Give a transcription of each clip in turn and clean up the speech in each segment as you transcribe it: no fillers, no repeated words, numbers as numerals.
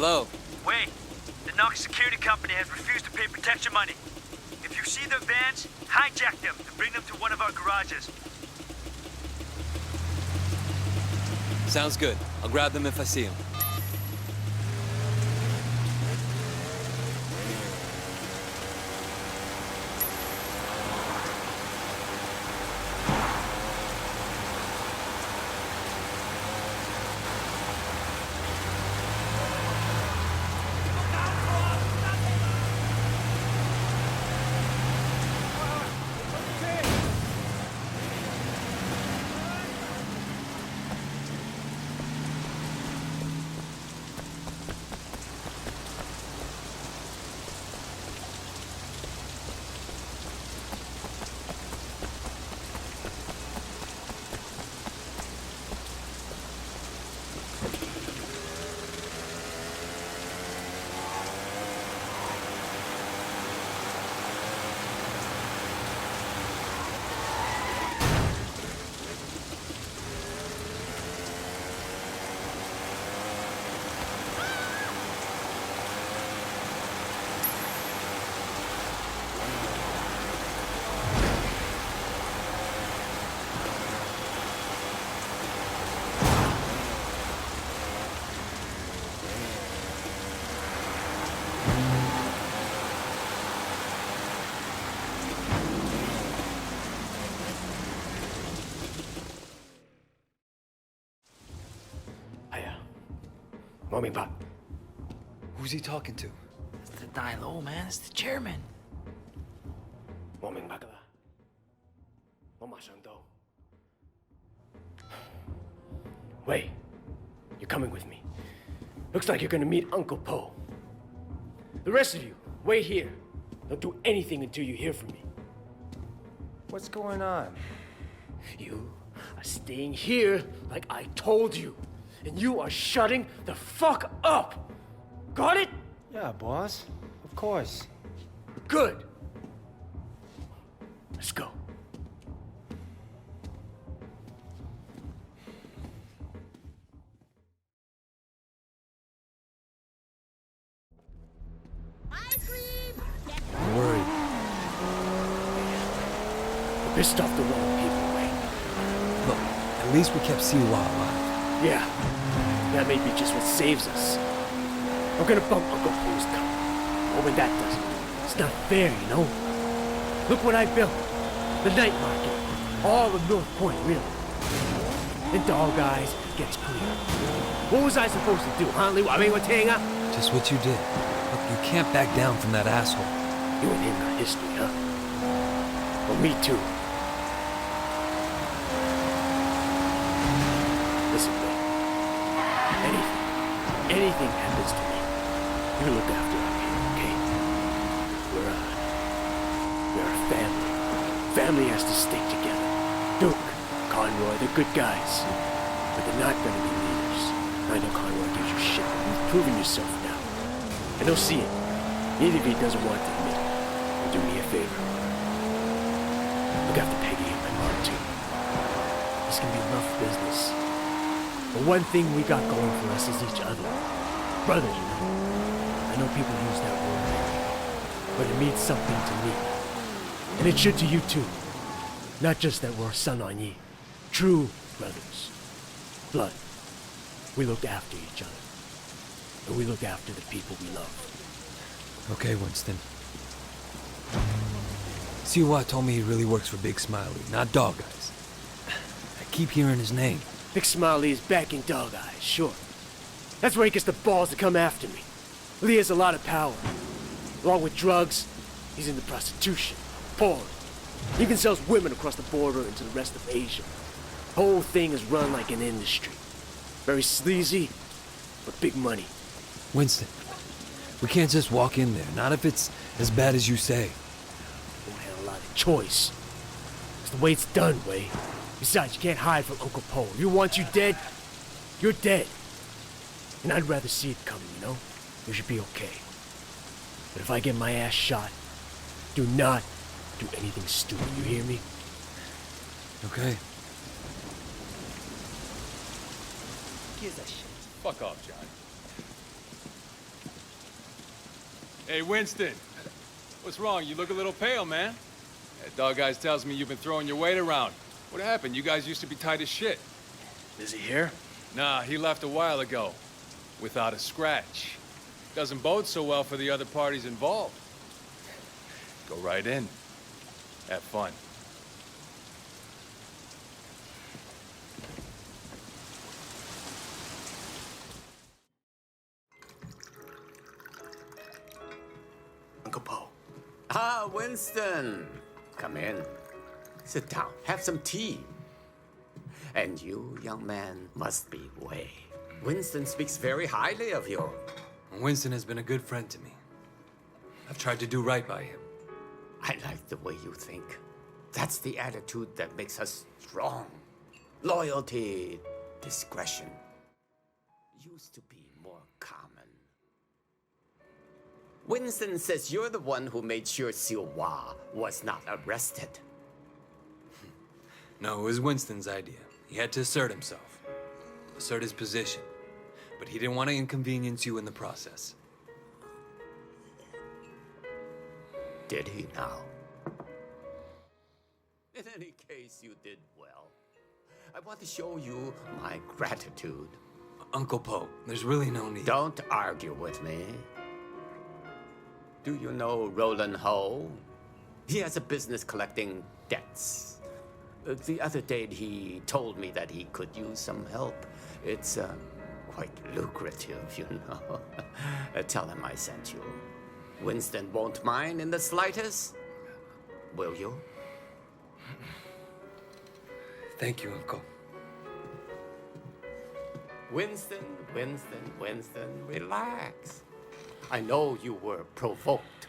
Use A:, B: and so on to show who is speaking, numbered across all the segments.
A: Hello.
B: Wei, the Knox security company has refused to pay protection money. If you see their vans, hijack them and bring them to one of our garages.
A: Sounds good. I'll grab them if I see them.
C: Mommy Pop.
A: Who's he talking to?
D: It's the die low, man. It's the chairman.
C: Mommy Pop. Wait, you're coming with me. Looks like you're gonna meet Uncle Po. The rest of you, wait here. Don't do anything until you hear from me.
E: What's going on?
C: You are staying here like I told you. And you are shutting the fuck up! Got it?
E: Yeah, boss. Of course.
C: Good. Let's go.
F: Ice cream!
A: I'm worried.
C: You're pissed off the wrong people, Wayne.
A: Look, at least we kept Siwa alive.
C: Yeah, that may be just what saves us. I'm gonna bump Uncle Po's car. Hoping that doesn't. It's not fair, you know? Look what I built. The night market. All of North Point, really. The dog eyes gets clear. What was I supposed to do, huh, Lee? I mean, what's hang up?
A: Just what you did. Look, you can't back down from that asshole.
C: You and him got history, huh? Well, me too. Listen, Lee. Anything happens to me, you look after our kid, okay? We're a family. Family has to stick together. Duke, Conroy, they're good guys. But they're not gonna be leaders. I know Conroy gives you shit, but you've proven yourself now. I don't see it. Even if he doesn't want to admit it. Do me a favor. Look after Peggy and my mom, too. This can be rough business. But one thing we got going for us is each other. Brothers, you know. I know people use that word, but it means something to me. And it should to you too. Not just that we're son on ye. True brothers. Blood. We look after each other. And we look after the people we love.
A: Okay, Winston. Siwa told me he really works for Big Smiley, not Dog Eyes. I keep hearing his name.
C: Big Smiley is back in Dog Eyes, sure. That's where he gets the balls to come after me. Lee has a lot of power. Along with drugs, he's into prostitution, porn. He even sells women across the border into the rest of Asia. The whole thing is run like an industry. Very sleazy, but big money.
A: Winston, we can't just walk in there, not if it's as bad as you say.
C: We don't have a lot of choice. It's the way it's done, Wei. Besides, you can't hide from Uncle Po. If you want you dead, you're dead. And I'd rather see it coming, you know? You should be okay. But if I get my ass shot, do not do anything stupid, you hear me?
A: Okay.
G: Gives a shit. Fuck off, John. Hey, Winston. What's wrong? You look a little pale, man. That dog guy tells me you've been throwing your weight around. What happened? You guys used to be tight as shit.
C: Is he here?
G: Nah, he left a while ago. Without a scratch. Doesn't bode so well for the other parties involved. Go right in. Have fun.
C: Uncle Po.
H: Ah, Winston. Come in. Sit down. Have some tea. And you, young man, must be Wei. Winston speaks very highly of you.
A: Winston has been a good friend to me. I've tried to do right by him.
H: I like the way you think. That's the attitude that makes us strong. Loyalty, discretion. Used to be more common. Winston says you're the one who made sure Siwa was not arrested.
A: No, it was Winston's idea. He had to assert himself, assert his position. But he didn't want to inconvenience you in the process.
H: Did he now? In any case, you did well. I want to show you my gratitude.
A: Uncle Po, there's really no need.
H: Don't argue with me. Do you know Roland Ho? He has a business collecting debts. The other day he told me that he could use some help. It's quite lucrative, you know. Tell him I sent you. Winston won't mind in the slightest. Will you?
A: Thank you, Uncle.
H: Winston, relax. I know you were provoked.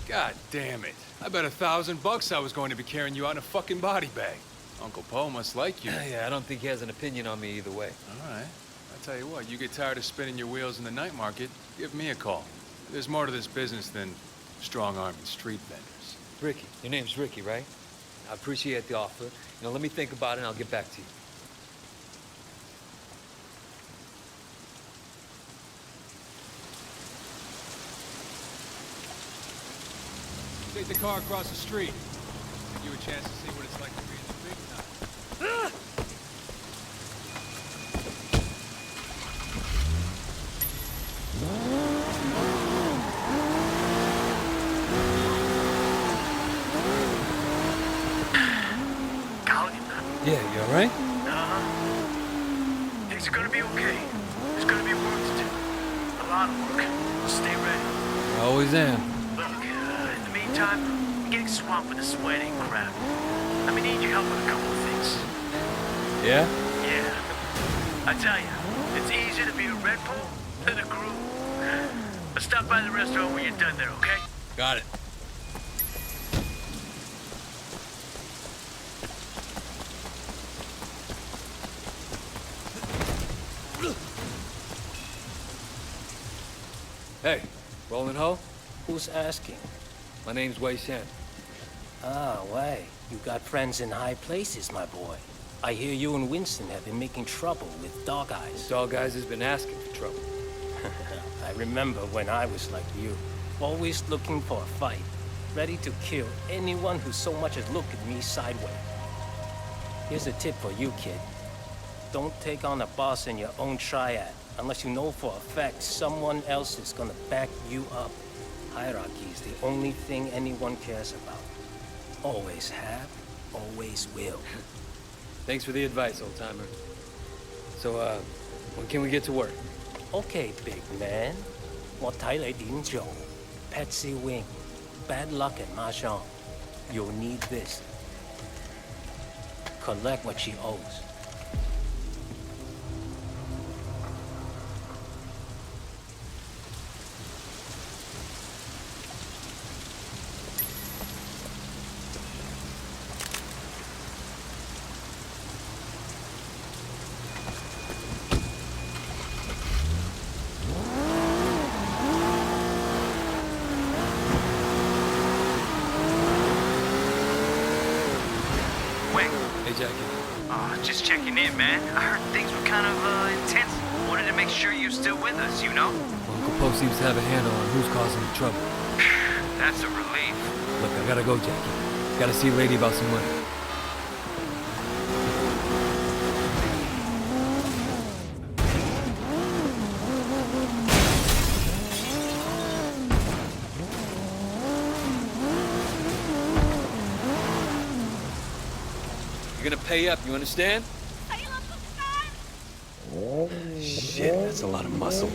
G: God damn it. I bet $1,000 I was going to be carrying you out in a fucking body bag. Uncle Po must like you.
A: Yeah, I don't think he has an opinion on me either way.
G: All right. I'll tell you what, you get tired of spinning your wheels in the night market, give me a call. There's more to this business than strong-arming street vendors.
A: Ricky. Your name's Ricky, right? I appreciate the offer. Let me think about it and I'll get back to you.
G: Take the car across the street. Give you a chance to see what it's like to be in the big time.
A: Yeah, you all right?
B: Things are gonna be okay. There's gonna be work to do. A lot of work. Stay ready.
A: I always am.
B: Look, in the meantime, I'm getting swamped with the sweating crap. I'm gonna need your help with a couple of things.
A: Yeah?
B: Yeah. I tell you, it's easier to be a Red Bull than a groom. Let's stop by the restaurant when you're done there, okay?
A: Got it. Hey, Roland Ho?
E: Who's asking?
A: My name's Wei Shen.
E: Ah, Wei. You got friends in high places, my boy. I hear you and Winston have been making trouble with Dog Eyes.
A: Dog Eyes has been asking for trouble.
E: I remember when I was like you, always looking for a fight, ready to kill anyone who so much as looked at me sideways. Here's a tip for you, kid. Don't take on a boss in your own triad unless you know for a fact someone else is gonna back you up. Hierarchy is the only thing anyone cares about. Always have, always will.
A: Thanks for the advice, old-timer. So, when can we get to work?
E: Okay, big man. 我睇你點做. Patsy Wing, bad luck at Mahjong. You'll need this. Collect what she owes.
B: Just checking in, man. I heard things were kind of intense. Wanted to make sure you're still with us, you know?
A: Uncle Poe seems to have a handle on who's causing the trouble.
B: That's a relief.
A: Look, I gotta go, Jackie. Gotta see a lady about some money.
G: You're gonna pay up, you understand?
A: Shit, that's a lot of muscle.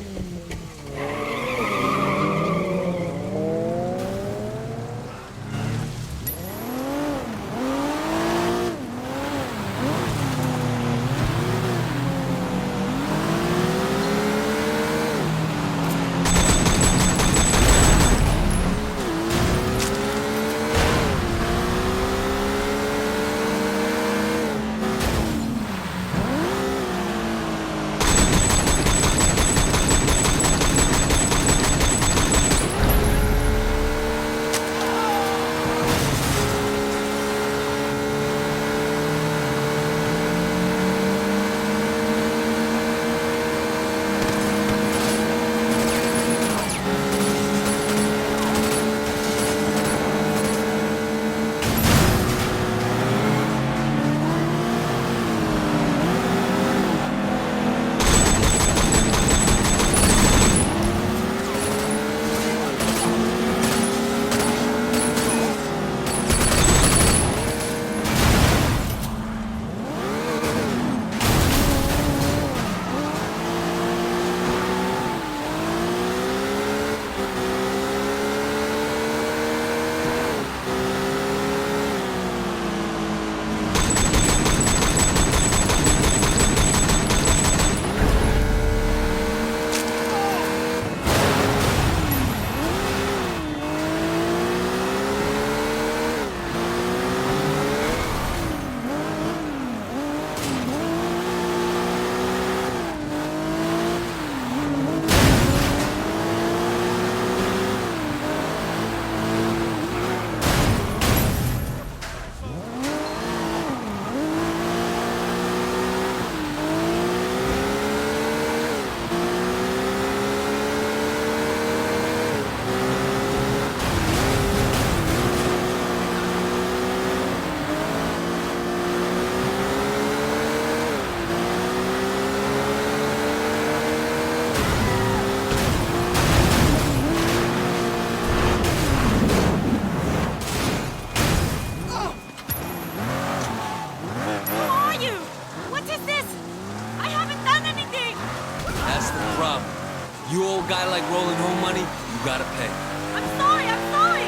A: You old guy like rolling home money, you gotta pay.
F: I'm sorry, I'm sorry.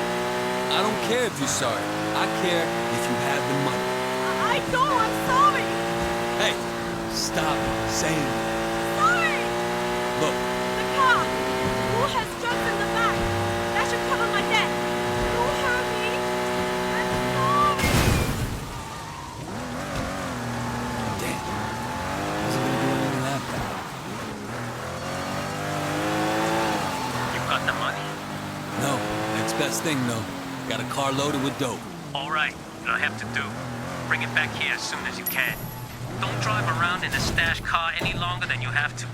A: I don't care if you're sorry. I care if you have the money.
F: I know, I'm sorry.
A: Hey, stop saying that.
F: Sorry.
A: Look,
F: The car. Who has drugs in the back? That should cover my debt. You heard me. I'm sorry.
A: damn. Wasn't gonna do anything like that.
B: You got the money?
A: No, next best thing though. Got a car loaded with dope.
B: All right, what I have to do, bring it back here as soon as you can. Don't drive around in the stash car any longer than you have to.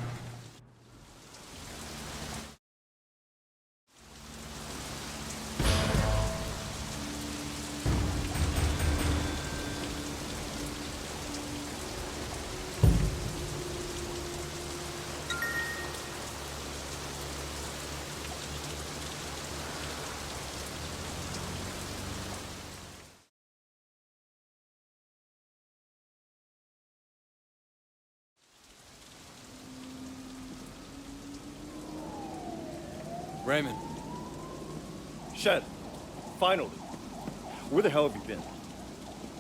A: Raymond,
C: Shen, finally. Where the hell have you been?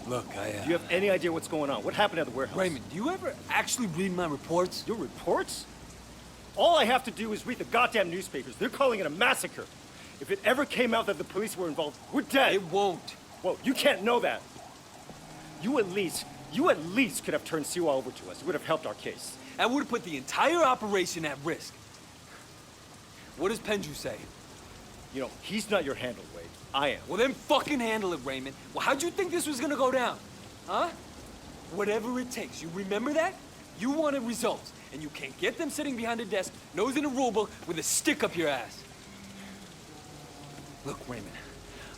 A: look,
C: Do you have any idea what's going on? What happened at the warehouse?
A: Raymond, do you ever actually read my reports?
C: Your reports? All I have to do is read the goddamn newspapers. They're calling it a massacre. If it ever came out that the police were involved, we're dead.
A: It won't.
C: Well, you can't know that. You at least could have turned Siwa over to us. It would have helped our case.
A: That would have put the entire operation at risk. What does Pendrew say?
C: You know, he's not your handle, Wade. I am.
A: Well, then fucking handle it, Raymond. Well, how'd you think this was gonna go down? Huh? whatever it takes. You remember that? You wanted results, and you can't get them sitting behind a desk, nose in a rulebook, with a stick up your ass. Look, Raymond,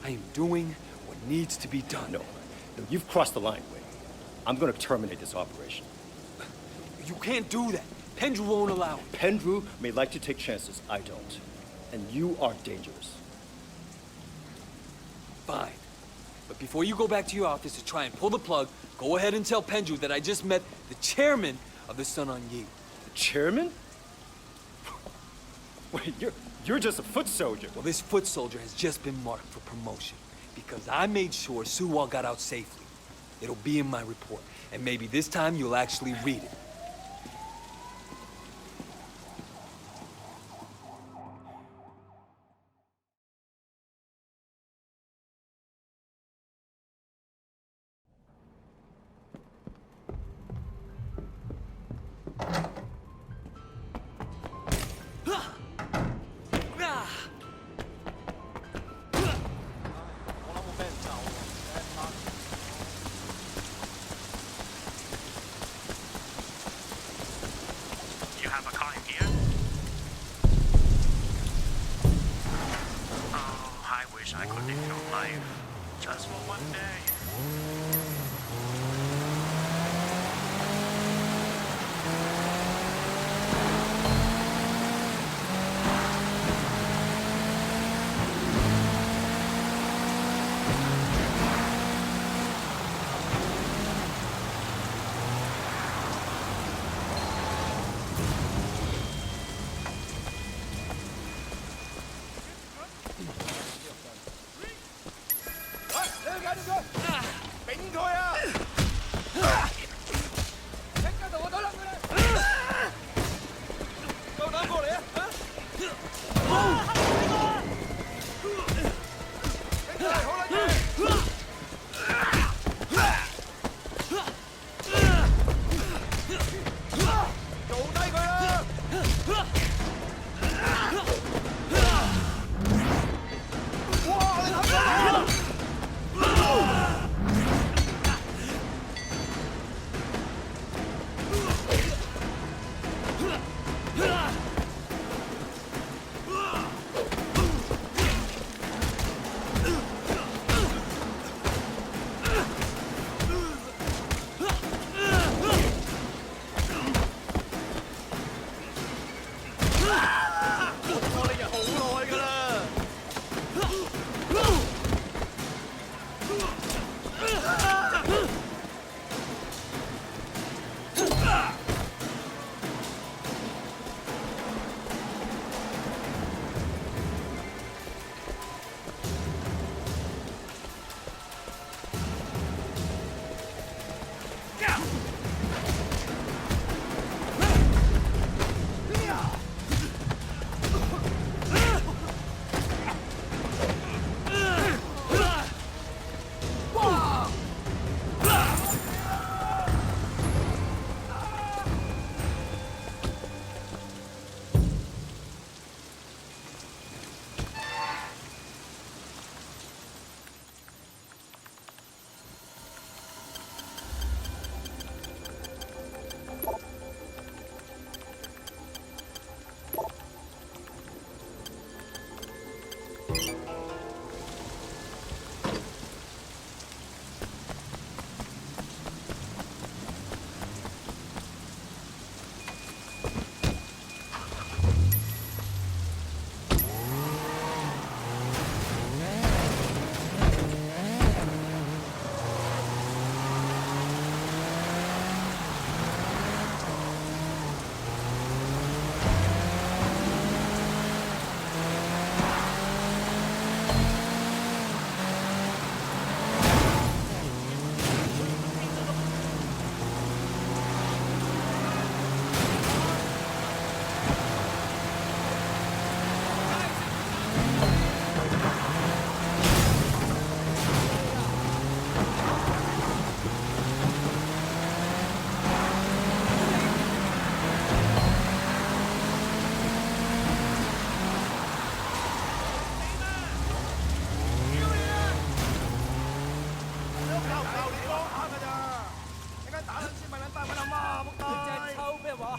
A: I am doing what needs to be done.
C: No, you've crossed the line, Wei. I'm gonna terminate this operation.
A: You can't do that. Pendrew won't allow it.
C: Pendrew may like to take chances, I don't. And you are dangerous.
A: Fine. But before you go back to your office to try and pull the plug, go ahead and tell Pendrew that I just met the chairman of the Sun On Yee.
C: The chairman? Wait, you're just a foot soldier.
A: Well, this foot soldier has just been marked for promotion because I made sure Suwa got out safely. It'll be in my report, and maybe this time you'll actually read it.
B: You have a car in here? Oh, I wish I could live your life. Just for one day.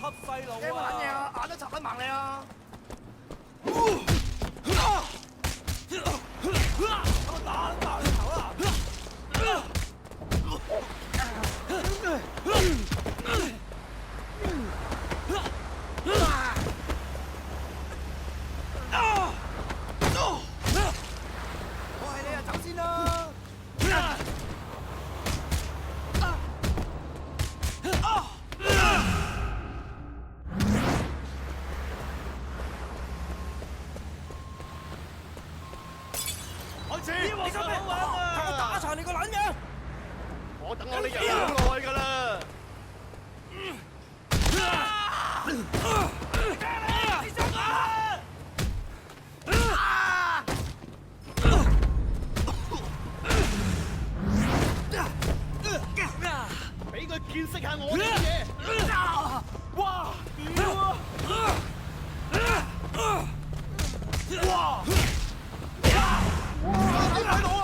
I: 黑細路啊！眼都插得盲你啊！打你頭啊！我係你啊，走先啦！開始，你想咩？等我打殘你個撚樣！我等我呢日好耐㗎啦！俾佢見識下我啲嘢！哇！屌啊！哇！睇到啊！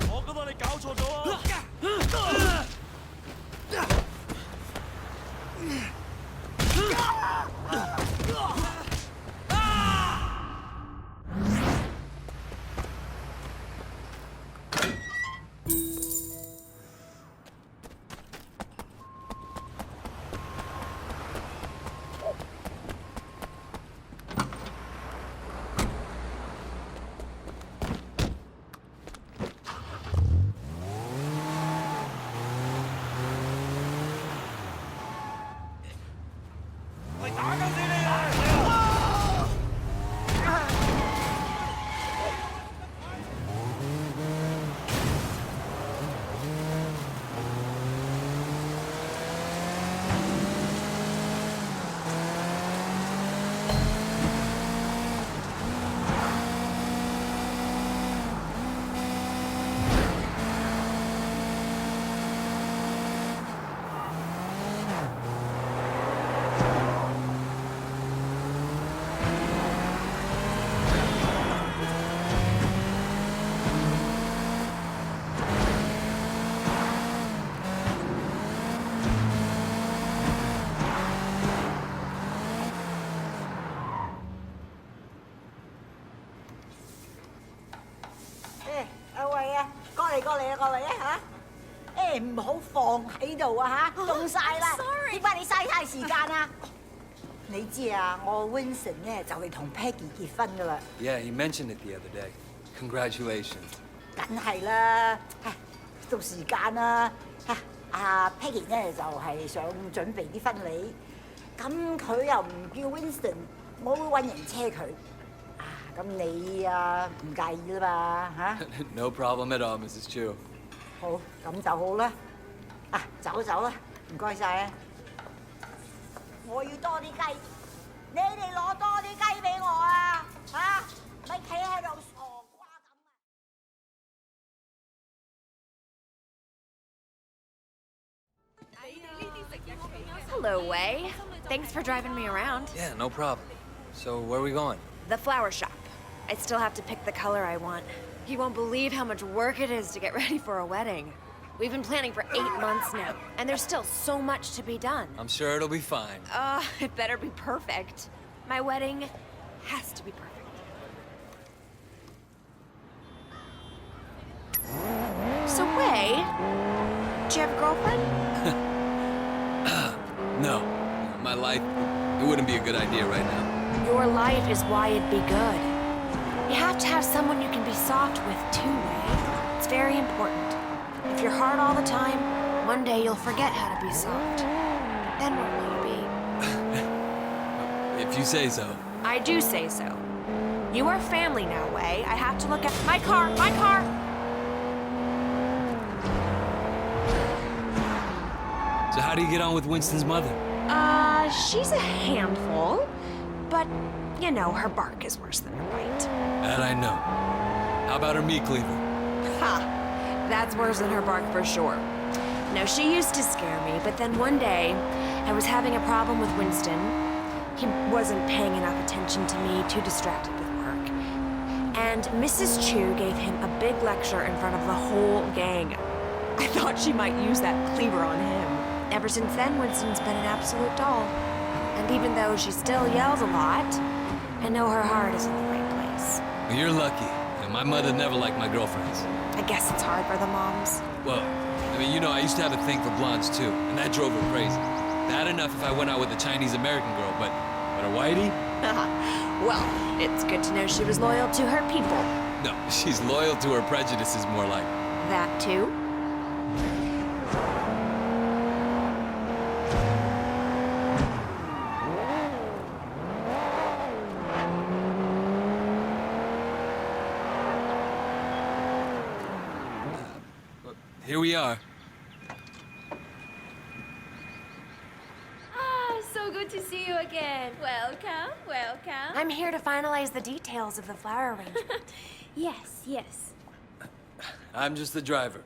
I: 我覺得你搞錯咗啊！
J: 過嚟啊嚇！誒唔好放喺度啊嚇，凍曬啦！點解你嘥太時間啊？你知啊，我 Winston 咧就嚟同 Peggy 結婚噶啦。
A: Yeah, he mentioned it the other day. Congratulations.
J: 梗係啦，到時間啦嚇。阿 Peggy 咧就係想準備啲婚禮，咁佢又唔叫 Winston，我會揾人車佢。咁你啊唔介意啦嘛嚇
A: No problem at all, Mrs. Chu.
J: 好，咁就好啦。走啦，唔該晒啊！我要多啲雞，你哋攞多啲雞俾我啊嚇！咪企喺度傻瓜咁啊！
K: Hello, Wei. Thanks for driving me around.
A: Yeah, no problem. So, where are we going?
K: The flower shop. I still have to pick the color I want. You won't believe how much work it is to get ready for a wedding. We've been planning for 8 months now, and there's still so much to be done.
A: I'm sure it'll be fine.
K: It better be perfect. My wedding has to be perfect. So, Wei, do you have a girlfriend?
A: No. My life, it wouldn't be a good idea right now.
K: Your life is why it'd be good. You have to have someone you can be soft with too, Wei. It's very important. If you're hard all the time, one day you'll forget how to be soft. Then what will you be?
A: If you say so.
K: I do say so. You are family now, Wei. I have to look at my car! My car!
A: So how do you get on with Winston's mother?
K: She's a handful. But, you know, her bark is worse than her bite.
A: That I know. How about her meat cleaver?
K: Ha! That's worse than her bark for sure. No, she used to scare me, but then one day, I was having a problem with Winston. He wasn't paying enough attention to me, too distracted with and Mrs. Chu gave him a big lecture in front of the whole gang. I thought she might use that cleaver on him. Ever since then, Winston's been an absolute doll. And even though she still yells a lot, I know her heart is in the right place.
A: Well, you're lucky. My mother never liked my girlfriends.
K: I guess it's hard for the moms.
A: Well, I mean, I used to have a thing for blondes too, and that drove her crazy. Bad enough if I went out with a Chinese-American girl, but a whitey?
K: Well, it's good to know she was loyal to her people.
A: No, she's loyal to her prejudices more like.
K: That too?
A: Here we are.
F: Ah, so good to see you again. Welcome, welcome.
K: I'm here to finalize the details of the flower arrangement.
F: Yes, yes.
A: I'm just the driver.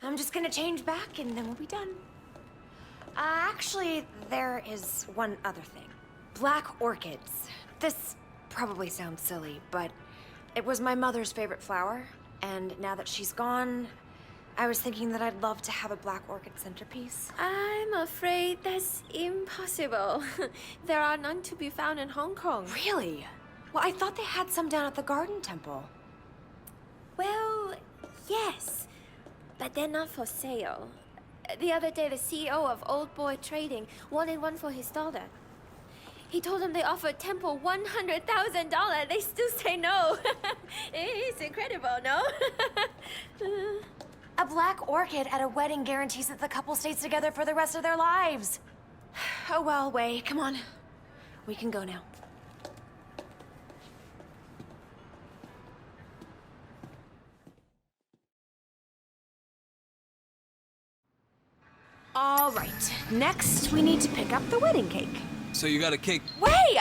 K: I'm just gonna change back and then we'll be done. Actually, there is one other thing. Black orchids. This probably sounds silly, but it was my mother's favorite flower, and now that she's gone, I was thinking that I'd love to have a black orchid centerpiece.
F: I'm afraid that's impossible. There are none to be found in Hong Kong.
K: Really? Well, I thought they had some down at the Garden Temple.
F: Well, yes, but they're not for sale. The other day, the CEO of Old Boy Trading wanted one for his daughter. He told them they offered Temple $100,000. They still say no. It's incredible, no?
K: A black orchid at a wedding guarantees that the couple stays together for the rest of their lives. Oh well, Wei, come on. We can go now. All right, next we need to pick up the wedding cake.
A: So you got a cake?
K: Wei!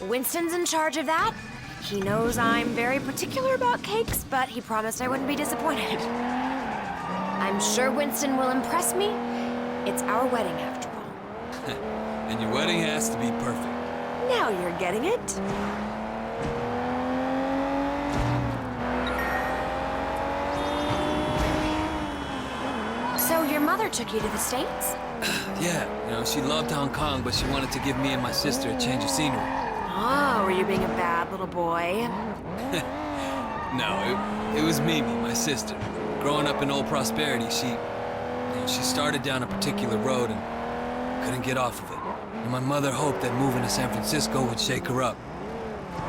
K: Winston's in charge of that. He knows I'm very particular about cakes, but he promised I wouldn't be disappointed. I'm sure Winston will impress me. It's our wedding after all.
A: And your wedding has to be perfect.
K: Now you're getting it. So your mother took you to the States?
A: Yeah, she loved Hong Kong, but she wanted to give me and my sister a change of scenery.
K: Oh, were you being a bad little boy?
A: No, it was Mimi, my sister. Growing up in Old Prosperity, she started down a particular road and couldn't get off of it. And my mother hoped that moving to San Francisco would shake her up.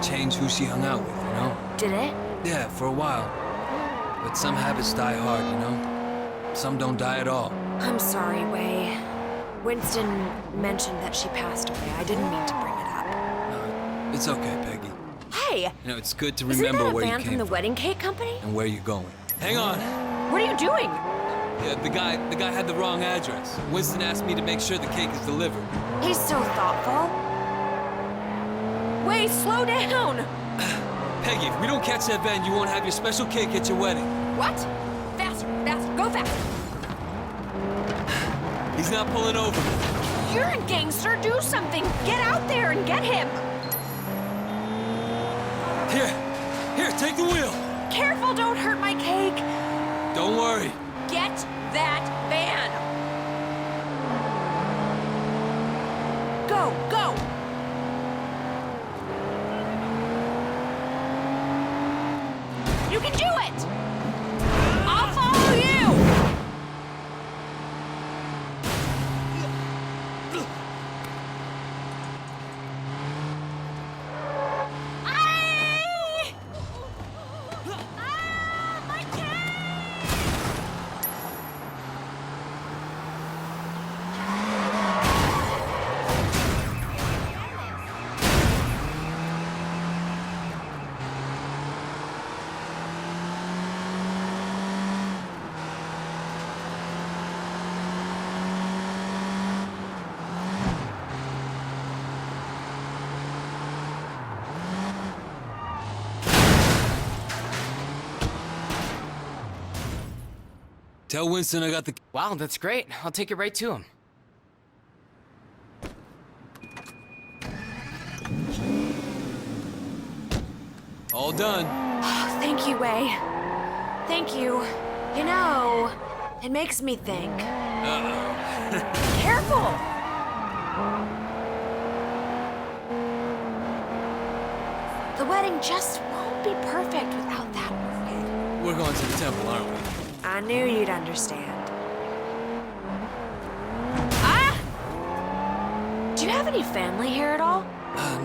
A: Change who she hung out with,
K: Did it?
A: Yeah, for a while. But some habits die hard, Some don't die at all.
K: I'm sorry, Wei. Winston mentioned that she passed away. I didn't mean to bring it up.
A: No, it's okay, Peggy.
K: Hey!
A: It's good to
K: Isn't
A: remember
K: that a
A: where you
K: van
A: came
K: from the
A: from
K: wedding cake company?
A: and where you're going. Hang on.
K: What are you doing?
A: Yeah, the guy had the wrong address. Winston asked me to make sure the cake is delivered.
K: He's so thoughtful. Wei, slow down!
A: Peggy, if we don't catch that van, you won't have your special cake at your wedding.
K: What? Faster, faster, go faster!
A: He's not pulling over.
K: You're a gangster, do something! Get out there and get him!
A: Here, take the wheel.
K: Careful, don't hurt my cake!
A: Don't worry.
K: Get that van! Go, go! You can do it! I'll follow you!
A: Tell Winston I got the...
D: Wow, that's great. I'll take it right to him.
A: All done.
K: Thank you, Wei. Thank you. You know, it makes me think.
A: Uh-oh.
K: Careful! The wedding just won't be perfect without that orchid.
A: We're going to the temple, aren't we?
K: I knew you'd understand. Ah! Do you have any family here at all?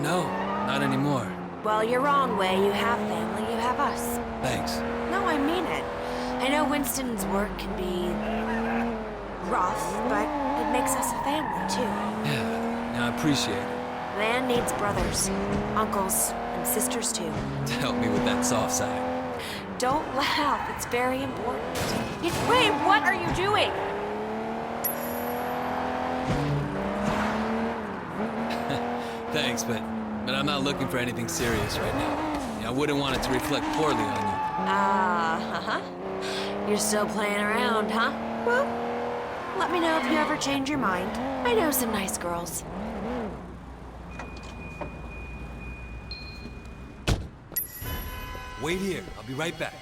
A: No, not anymore.
K: Well, you're wrong, Wei. You have family, you have us.
A: Thanks.
K: No, I mean it. I know Winston's work can be rough, but it makes us a family, too.
A: Yeah, I appreciate it.
K: Man needs brothers, uncles, and sisters, too.
A: To help me with that soft side.
K: Don't laugh, it's very important. Wait, what are you doing?
A: Thanks, but I'm not looking for anything serious right now. I wouldn't want it to reflect poorly on you.
K: Uh-huh. You're still playing around, huh? Well, let me know if you ever change your mind. I know some nice girls.
A: Wait here. I'll be right back.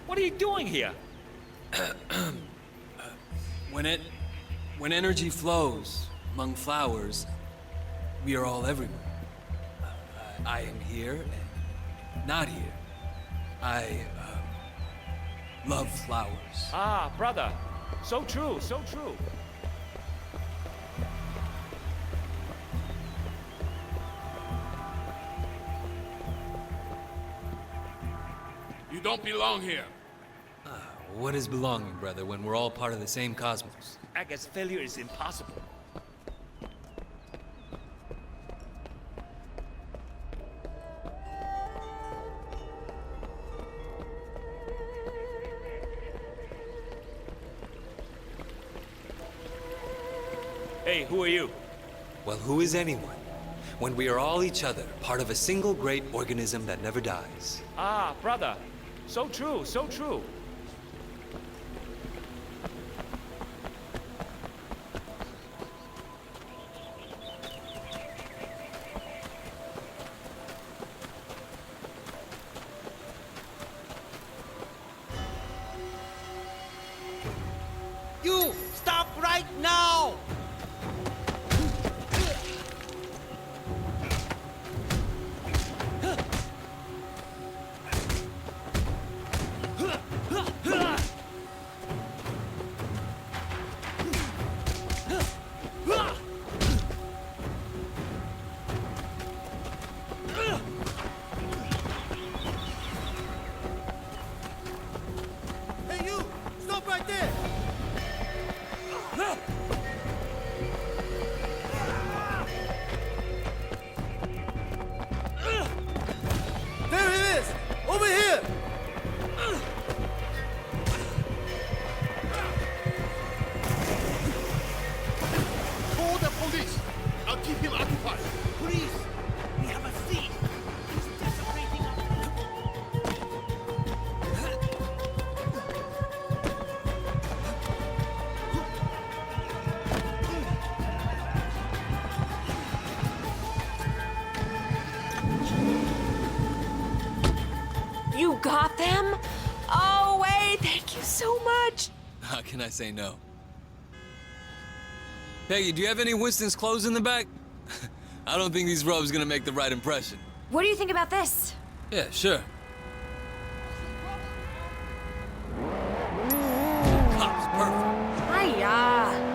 B: What are you doing here?
A: When energy flows among flowers, we are all everywhere. I am here and not here. I love flowers.
B: Ah, brother. So true, so true.
I: You don't belong here.
A: What is belonging, brother, when we're all part of the same cosmos?
B: I guess failure is impossible. Hey, who are you?
A: Well, who is anyone when we are all each other, part of a single great organism that never dies?
B: Ah, brother. So true, so true.
I: You stop right now! Hey, you! Stop right there! There he is! Over here! Call the police! I'll keep him occupied. Please! We have a thief! He's desecrating our...
K: You got them? Oh, Wei, thank you so much.
A: How can I say no? Peggy, do you have any Winston's clothes in the back? I don't think these robes gonna make the right impression.
K: What do you think about this?
A: Yeah, sure. Cops, perfect.
K: Hiya.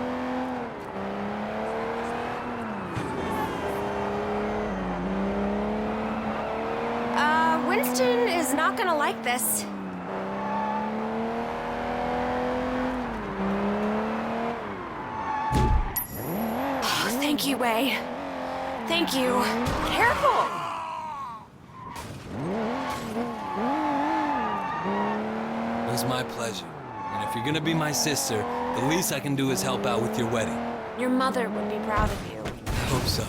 K: Winston is not gonna like this. Oh, thank you, Wei. Thank you. Careful!
A: It was my pleasure. And if you're gonna be my sister, the least I can do is help out with your wedding.
K: Your mother would be proud of you.
A: I hope so.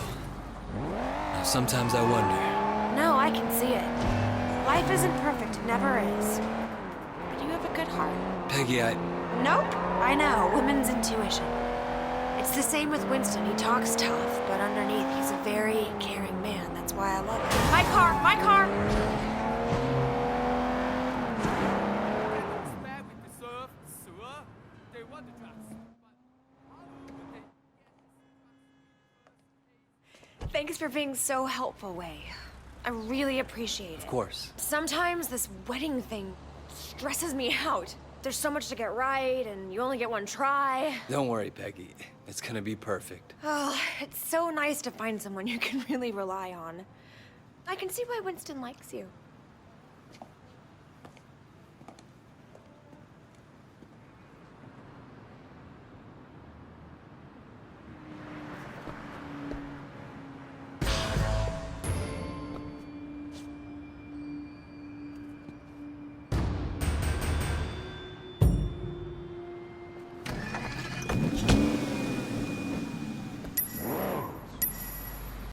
A: Now, sometimes I wonder.
K: No, I can see it. Life isn't perfect, it never is. But you have a good heart.
A: Peggy,
K: Nope. I know, women's intuition. It's the same with Winston. He talks tough, but underneath he's a very caring man. That's why I love him. My car! My car! Thanks for being so helpful, Wei. I really appreciate it.
A: Of course.
K: Sometimes this wedding thing stresses me out. There's so much to get right, and you only get one try.
A: Don't worry, Peggy. It's gonna be perfect.
K: Oh, it's so nice to find someone you can really rely on. I can see why Winston likes you.